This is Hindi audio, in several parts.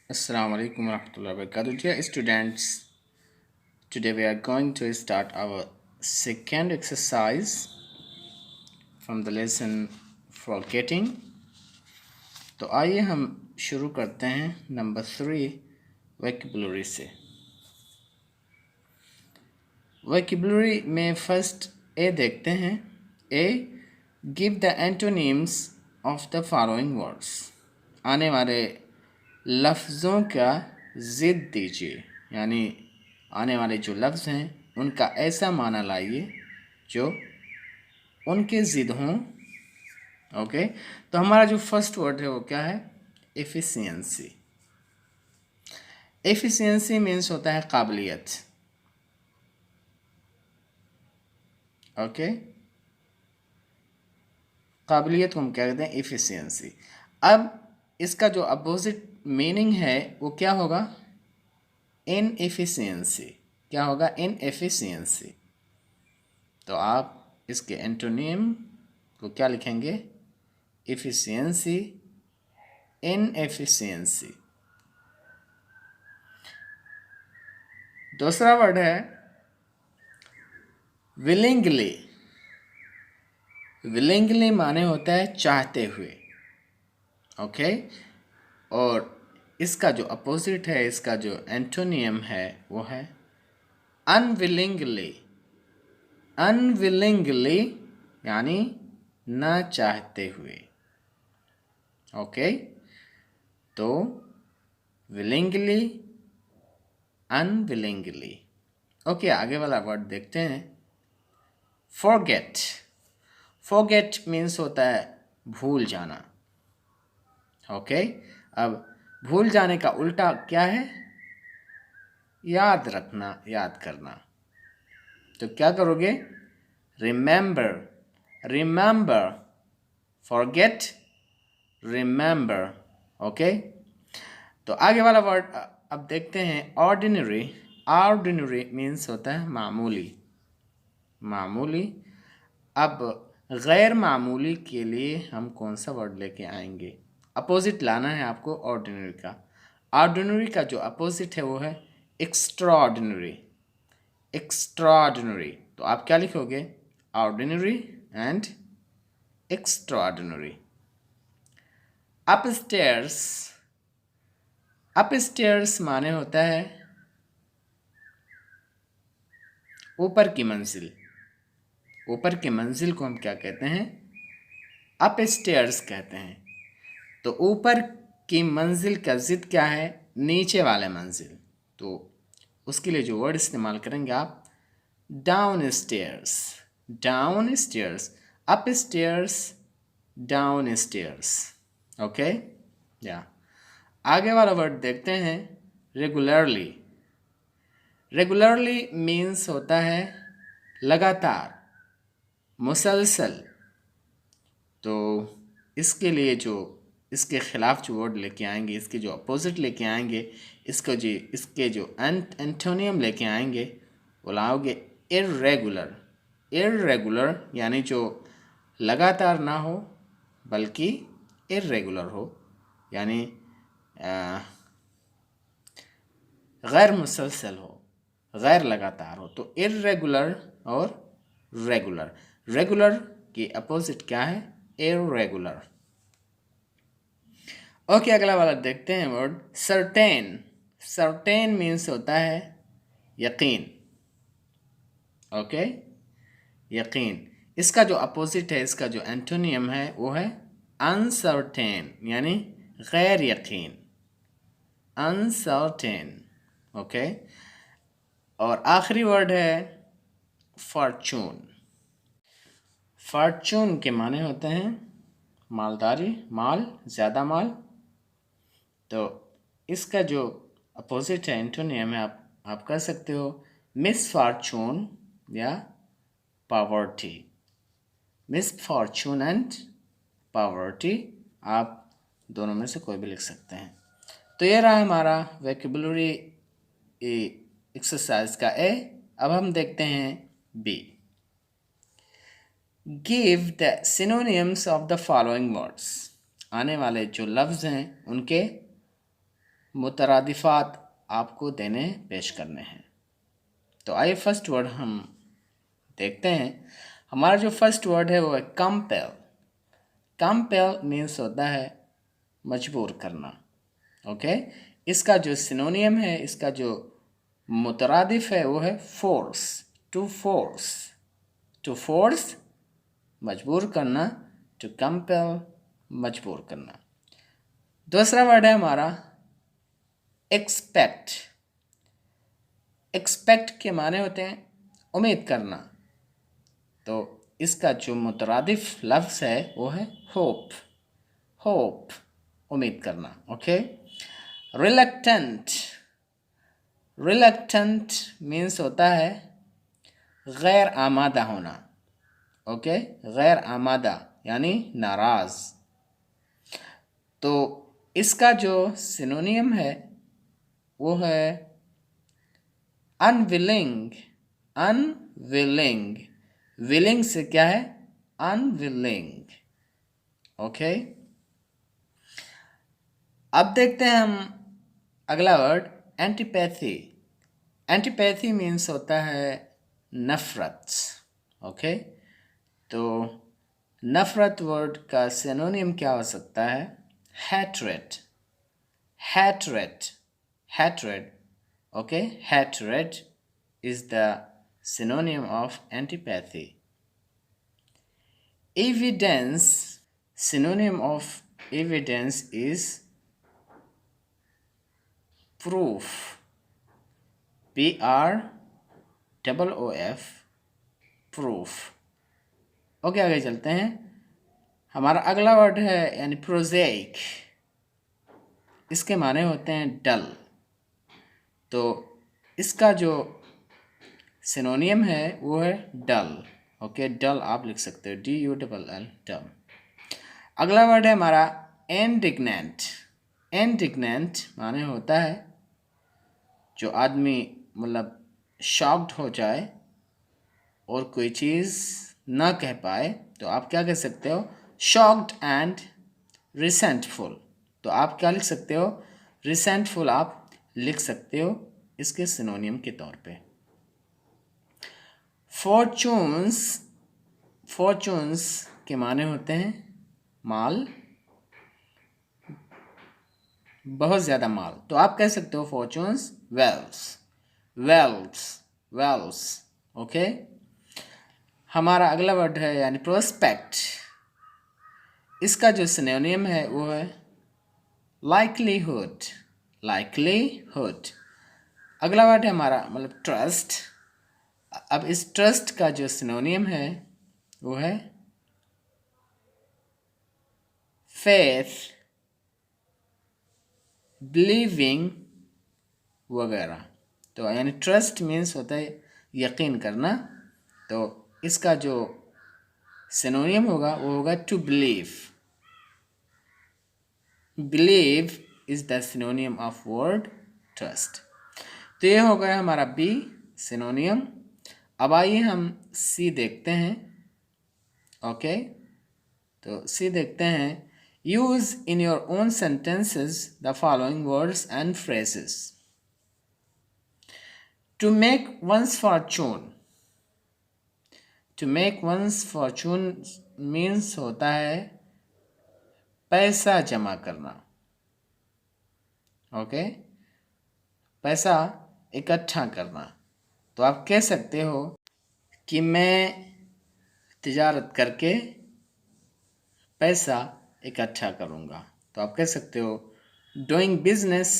Assalamu alaikum warahmatullahi wabarakatuh. Dear students, today we are going to start our second exercise from the lesson forgetting. तो आइए हम शुरू करते हैं नंबर 3 वोकैबुलरी से। वोकैबुलरी में फर्स्ट ए देखते हैं। A, give the antonyms of the following words. आने वाले लफ्ज़ों का ज़िद दीजिए, यानी आने वाले जो लफ्ज़ हैं उनका ऐसा माना लाइए जो उनके ज़िद हों। ओके, तो हमारा जो फर्स्ट वर्ड है वो क्या है? एफिशिएंसी। एफिशिएंसी मीन्स होता है काबिलियत। ओके, काबिलियत को हम क्या कहते हैं? एफिशिएंसी। अब इसका जो अपोजिट मीनिंग है वो क्या होगा? इनएफिशिएंसी। क्या होगा? इनएफिशिएंसी। तो आप इसके एंटोनिम को क्या लिखेंगे? Efficiency, inefficiency. दूसरा वर्ड है विलिंगली। विलिंगली माने होता है चाहते हुए। ओके, और इसका जो अपोजिट है, इसका जो एंटोनियम है वो है अनविलिंगली। अनविलिंगली यानी ना चाहते हुए। ओके, तो विलिंगली, अनविलिंगली। ओके, आगे वाला वर्ड देखते हैं। फॉरगेट। फॉरगेट मीन्स होता है भूल जाना। ओके, अब भूल जाने का उल्टा क्या है? याद रखना, याद करना। तो क्या करोगे? Remember, remember. Forget, remember. Okay, तो आगे वाला वर्ड अब देखते हैं ऑर्डिनरी। ऑर्डिनरी मीन्स होता है मामूली, मामूली। अब गैर मामूली के लिए हम कौन सा वर्ड लेके आएंगे? अपोजिट लाना है आपको ऑर्डिनरी का। ऑर्डिनरी का जो अपोजिट है वो है एक्स्ट्राऑर्डिनरी। एक्स्ट्राऑर्डिनरी। तो आप क्या लिखोगे? Ordinary and extraordinary. Upstairs. Upstairs माने होता है ऊपर की मंजिल। ऊपर की मंजिल को हम क्या कहते हैं? अपस्टेयर्स कहते हैं। तो ऊपर की मंजिल का ज़िद क्या है? नीचे वाले मंजिल। तो उसके लिए जो वर्ड इस्तेमाल करेंगे आप down stairs. Down stairs, up stairs, down stairs. Okay, या आगे वाला वर्ड देखते हैं रेगुलरली। रेगुलरली मीन्स होता है लगातार, मुसलसल। तो इसके लिए जो इसके ख़िलाफ़ जो वर्ड लेके आएंगे, इसके जो अपोजिट लेके आएंगे, इसके जो एंटोनियम लेके आएंगे वो लाओगे इर्रेगुलर। इर्रेगुलर यानी जो लगातार ना हो बल्कि इर्रेगुलर हो, यानी गैर मुसलसल हो, गैर लगातार हो। तो इर्रेगुलर और रेगुलर। रेगुलर की अपोजिट क्या है? इर्रेगुलर। ओके, अगला वाला देखते हैं वर्ड सर्टेन। सर्टेन मीन्स होता है यकीन। ओके, यकीन। इसका जो अपोजिट है, इसका जो एंटोनियम है वो है अनसर्टेन, यानी गैर यकीन। अनसर्टेन। ओके, और आखिरी वर्ड है फॉर्चून। फॉर्चून के माने होते हैं मालदारी, माल, ज़्यादा माल। तो इसका जो अपोजिट है, एंटोनियम है, आप कह सकते हो मिसफॉर्चून या पॉवर्टी। मिसफॉर्चून एंड पॉवर्टी, आप दोनों में से कोई भी लिख सकते हैं। तो ये रहा हमारा वोकैबुलरी एक्सरसाइज का ए। अब हम देखते हैं B. Give the synonyms of the following words. आने वाले जो लफ्ज़ हैं उनके मुतरादिफात आपको देने पेश करने हैं। तो आइए फर्स्ट वर्ड हम देखते हैं। हमारा जो फर्स्ट वर्ड है वो है कंपेल। कंपेल मीन्स होता है मजबूर करना। ओके, इसका जो सिनोनियम है, इसका जो मुतरादिफ है वो है force. To force, to force मजबूर करना, टू कंपेल मजबूर करना। दूसरा वर्ड है हमारा एक्सपेक्ट। एक्सपेक्ट के माने होते हैं उम्मीद करना। तो इसका जो मुतरादिफ लफ्ज़ है वो है होप। होप उम्मीद करना। Okay, reluctant. रिलक्टेंट मीन्स होता है गैर आमादा होना। ओके, गैर आमादा यानी नाराज़। तो इसका जो सिनोनियम है वो है अनविलिंग। अनविलिंग, विलिंग से क्या है, अनविलिंग। ओके, अब देखते हैं हम अगला वर्ड एंटीपैथी। एंटीपैथी मीन्स होता है नफरत। ओके, तो नफरत वर्ड का सिनोनियम क्या हो सकता है, hatred. Hatred, hatred. Okay, hatred is the synonym of antipathy. Evidence, synonym of evidence is proof. Proof, proof. Okay, आगे चलते हैं। हमारा अगला वर्ड है यानी प्रोजेक। इसके माने होते हैं डल। तो इसका जो सिनोनियम है वो है डल। ओके, डल आप लिख सकते हो, DULL, डल। अगला वर्ड है हमारा इंडिग्नेंट। इंडिग्नेंट माने होता है जो आदमी मतलब शॉक्ड हो जाए और कोई चीज़ ना कह पाए, तो आप क्या कह सकते हो, शॉक्ड एंड रिसेंटफुल। तो आप क्या लिख सकते हो, रिसेंटफुल आप लिख सकते हो इसके सिनोनियम के तौर पे। फॉर्चून्स, फॉर्चून्स के माने होते हैं माल, बहुत ज़्यादा माल। तो आप कह सकते हो fortunes wealth. Wealth, wealth. Okay, हमारा अगला वर्ड है यानी प्रोस्पेक्ट। इसका जो सिनोनियम है वो है लाइकलीहुड। लाइकलीहुड। अगला वर्ड है हमारा मतलब ट्रस्ट। अब इस ट्रस्ट का जो सिनोनियम है वो है फेथ, बिलीविंग वगैरह। तो यानी ट्रस्ट मीन्स होता है यकीन करना। तो इसका जो सिनोनियम होगा वो होगा to believe. Believe is the synonym of word trust. तो ये हो गया हमारा बी सिनोनियम। अब आइए हम सी देखते हैं। ओके, तो सी देखते हैं। Use in your own sentences the following words and phrases. To make ones fortune. To make ones fortune means होता है पैसा जमा करना। ओके, पैसा इकट्ठा करना। तो आप कह सकते हो कि मैं तिजारत करके पैसा इकट्ठा करूँगा। तो आप कह सकते हो doing business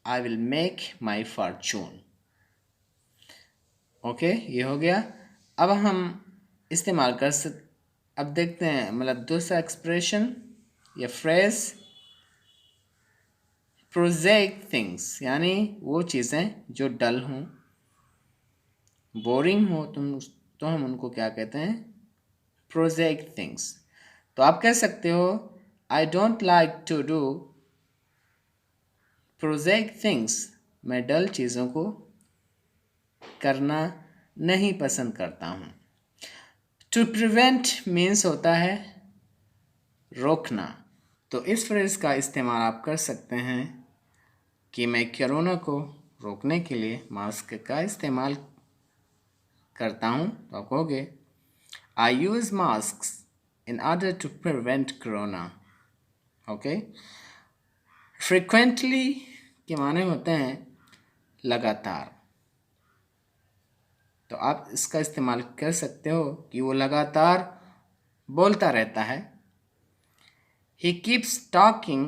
I will make my Fortune. Okay, ये हो गया। अब हम इस्तेमाल कर अब देखते हैं मतलब दूसरा एक्सप्रेशन या फ्रेज, प्रोजेक्ट थिंग्स यानी वो चीज़ें जो डल हों, बोरिंग हो तो हम उनको क्या कहते हैं, प्रोजेक्ट थिंग्स। तो आप कह सकते हो I don't like to do project things. मैं डल चीज़ों को करना नहीं पसंद करता हूँ। टू प्रिवेंट मीन्स होता है रोकना। तो इस फ्रेज का इस्तेमाल आप कर सकते हैं कि मैं कोरोना को रोकने के लिए मास्क का इस्तेमाल करता हूँ, तो आप कहोगे I use mask in order to prevent corona. Okay, frequently के माने होते हैं लगातार, तो आप इसका इस्तेमाल कर सकते हो कि वो लगातार बोलता रहता है। He keeps talking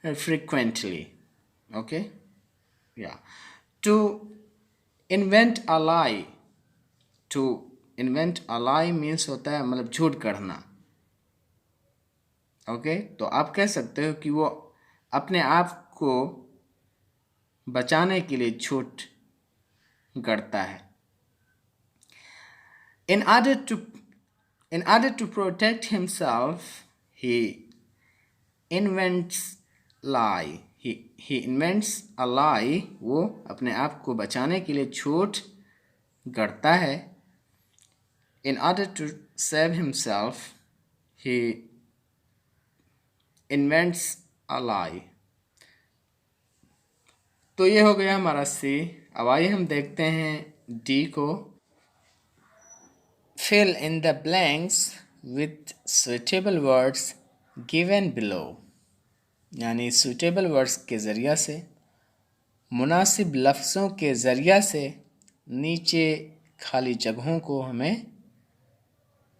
frequently. Okay? Yeah. To invent a lie. To invent a lie means होता है मतलब झूठ गढ़ना। ओके, तो आप कह सकते हो कि वो अपने आप को बचाने के लिए झूठ गढ़ता है। In order to protect himself, he invents lie. He invents a lie. वो अपने आप को बचाने के लिए झूठ गढ़ता है। In order to save himself, he invents a lie. तो ये हो गया हमारा C। अब आइए हम देखते हैं D को। Fill in the blanks with suitable words given below। यानी suitable words के ज़रिया से, मुनासिब लफ्ज़ों के ज़रिया से नीचे खाली जगहों को हमें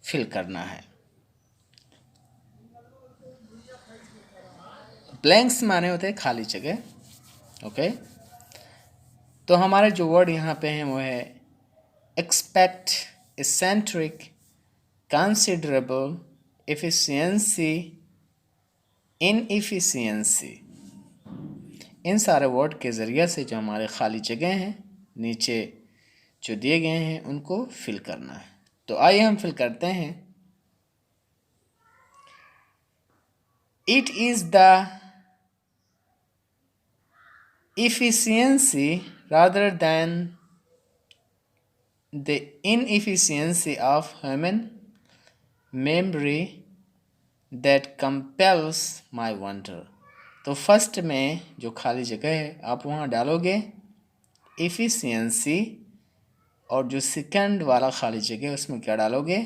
फिल करना है। ब्लैंक्स माने होते हैं खाली जगह। ओके, तो हमारे जो वर्ड यहाँ पे हैं वो है expect, eccentric, considerable, efficiency, inefficiency. इन सारे वर्ड के ज़रिए से जो हमारे खाली जगह हैं नीचे जो दिए गए हैं उनको फिल करना है। तो आइए हम फिल करते हैं। It is the efficiency rather than the inefficiency of human memory that compels my wonder। तो फर्स्ट में जो खाली जगह है आप वहाँ डालोगे efficiency, और जो सेकंड वाला खाली जगह है उसमें क्या डालोगे,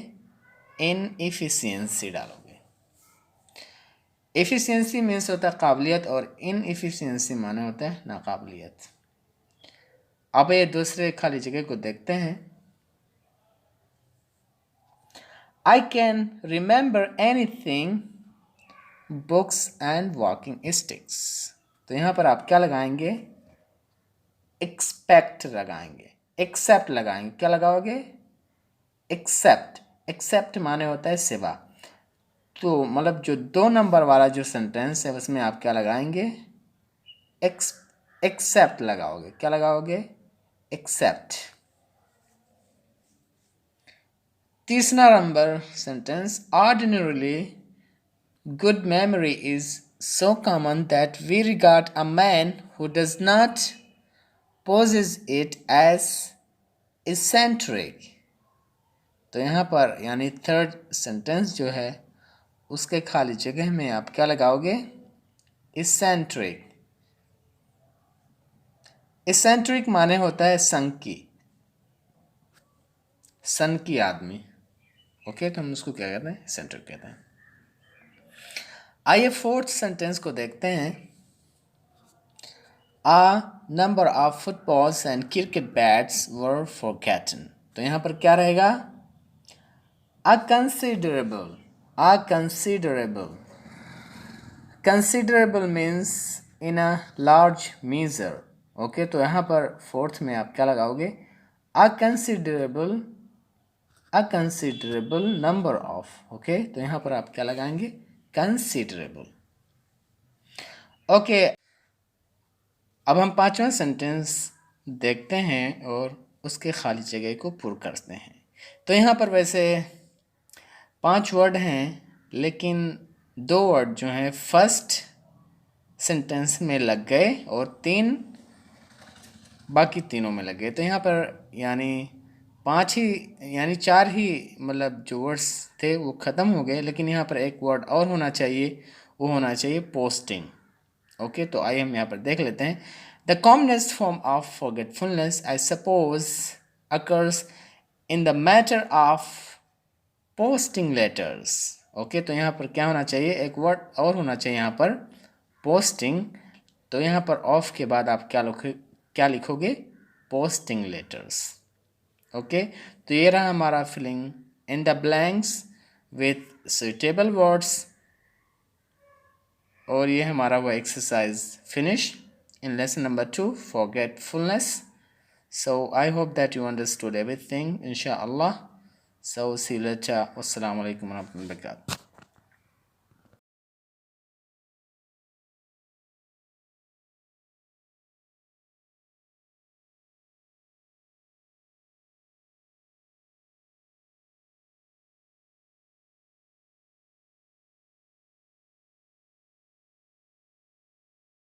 inefficiency डालोगे। एफिशिएंसी मीन्स होता है काबिलियत और इनएफिशिएंसी माने होता है नाकाबिलियत। अब ये दूसरे खाली जगह को देखते हैं। I can remember anything books and walking sticks. तो यहाँ पर आप क्या लगाएंगे, एक्सपेक्ट लगाएंगे, एक्सेप्ट लगाएंगे। क्या लगाओगे, एक्सेप्ट। एक्सेप्ट माने होता है सिवा। तो मतलब जो 2 नंबर वाला जो सेंटेंस है उसमें आप क्या लगाएंगे, एक्सेप्ट लगाओगे। क्या लगाओगे, एक्सेप्ट। तीसरा number sentence, ordinarily good memory is so common that we regard a man who does not possess it as eccentric. तो यहाँ पर यानी थर्ड सेंटेंस जो है उसके खाली जगह में आप क्या लगाओगे, इसेंट्रिक। इसेंट्रिक माने होता है सनकी, सनकी आदमी। ओके, तो हम उसको क्या कहते हैं, इसेंट्रिक कहते हैं। आइए फोर्थ सेंटेंस को देखते हैं। A number of footballs and cricket bats were forgotten। तो यहाँ पर क्या रहेगा, a considerable। A considerable, considerable means in a large measure। Okay, तो यहाँ पर फोर्थ में आप क्या लगाओगे, a considerable, a considerable number of। Okay, तो यहाँ पर आप क्या लगाएंगे, considerable। ओके, अब हम पांचवा सेंटेंस देखते हैं और उसके खाली जगह को पूरा करते हैं। तो यहाँ पर वैसे 5 वर्ड हैं, लेकिन 2 वर्ड जो हैं फर्स्ट सेंटेंस में लग गए और 3 बाकी तीनों में लग गए। तो यहाँ पर यानी 5 ही यानी 4 ही मतलब जो वर्ड्स थे वो ख़त्म हो गए, लेकिन यहाँ पर एक वर्ड और होना चाहिए, वो होना चाहिए पोस्टिंग। ओके, तो आइए हम यहाँ पर देख लेते हैं. The commonest form of forgetfulness I suppose occurs in the matter of posting letters. Okay, तो यहाँ पर क्या होना चाहिए, एक वर्ड और होना चाहिए यहाँ पर, पोस्टिंग. तो यहाँ पर ऑफ के बाद आप क्या लिखोगे, पोस्टिंग लेटर्स. ओके, तो ये रहा हमारा filling in the blanks with suitable words. और ये हमारा वो exercise finish in lesson number 2 forgetfulness. So I hope that you understood everything, inshallah. So see you later. Wassalamu alaikum warahmatullahi wabarakatuh.